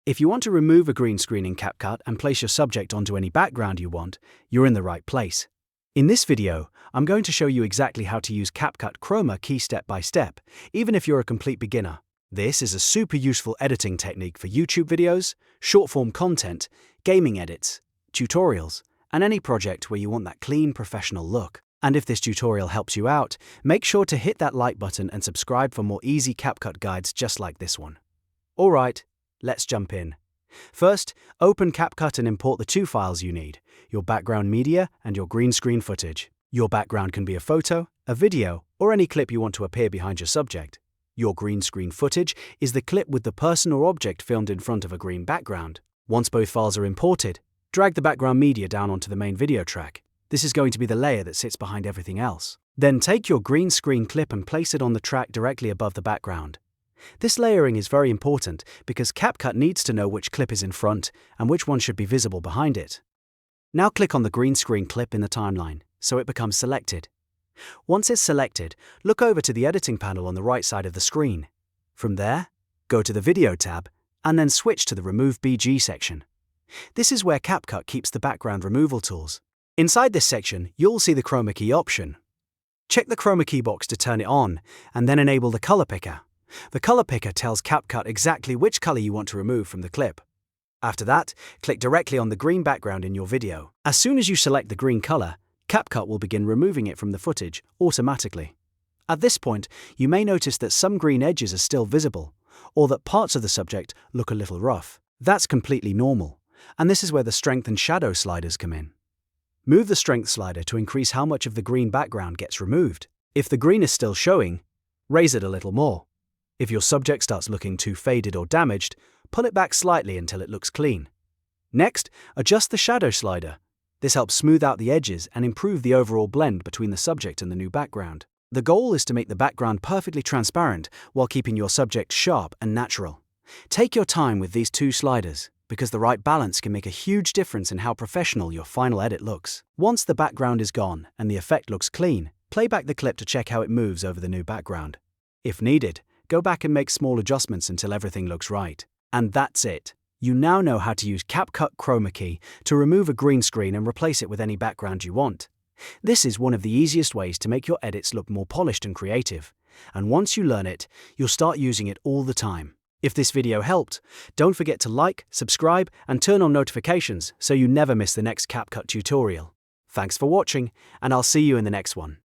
If you want to remove a green screen in CapCut and place your subject onto any background you want, you're in the right place. In this video, I'm going to show you exactly how to use CapCut Chroma key step by step, even if you're a complete beginner. This is a super useful editing technique for YouTube videos, short-form content, gaming edits, tutorials, and any project where you want that clean, professional look. And if this tutorial helps you out, make sure to hit that like button and subscribe for more easy CapCut guides just like this one. Alright, let's jump in. First, open CapCut and import the two files you need, your background media and your green screen footage. Your background can be a photo, a video, or any clip you want to appear behind your subject. Your green screen footage is the clip with the person or object filmed in front of a green background. Once both files are imported, drag the background media down onto the main video track. This is going to be the layer that sits behind everything else. Then take your green screen clip and place it on the track directly above the background. This layering is very important because CapCut needs to know which clip is in front and which one should be visible behind it. Now click on the green screen clip in the timeline so it becomes selected. Once it's selected, look over to the editing panel on the right side of the screen. From there, go to the Video tab and then switch to the Remove BG section. This is where CapCut keeps the background removal tools. Inside this section, you'll see the Chroma key option. Check the Chroma key box to turn it on and then enable the color picker. The color picker tells CapCut exactly which color you want to remove from the clip. After that, click directly on the green background in your video. As soon as you select the green color, CapCut will begin removing it from the footage automatically. At this point, you may notice that some green edges are still visible, or that parts of the subject look a little rough. That's completely normal, and this is where the strength and shadow sliders come in. Move the strength slider to increase how much of the green background gets removed. If the green is still showing, raise it a little more. If your subject starts looking too faded or damaged, pull it back slightly until it looks clean. Next, adjust the shadow slider. This helps smooth out the edges and improve the overall blend between the subject and the new background. The goal is to make the background perfectly transparent while keeping your subject sharp and natural. Take your time with these two sliders, because the right balance can make a huge difference in how professional your final edit looks. Once the background is gone and the effect looks clean, play back the clip to check how it moves over the new background. If needed, go back and make small adjustments until everything looks right. And that's it. You now know how to use CapCut Chroma key to remove a green screen and replace it with any background you want. This is one of the easiest ways to make your edits look more polished and creative. And once you learn it, you'll start using it all the time. If this video helped, don't forget to like, subscribe, and turn on notifications so you never miss the next CapCut tutorial. Thanks for watching, and I'll see you in the next one.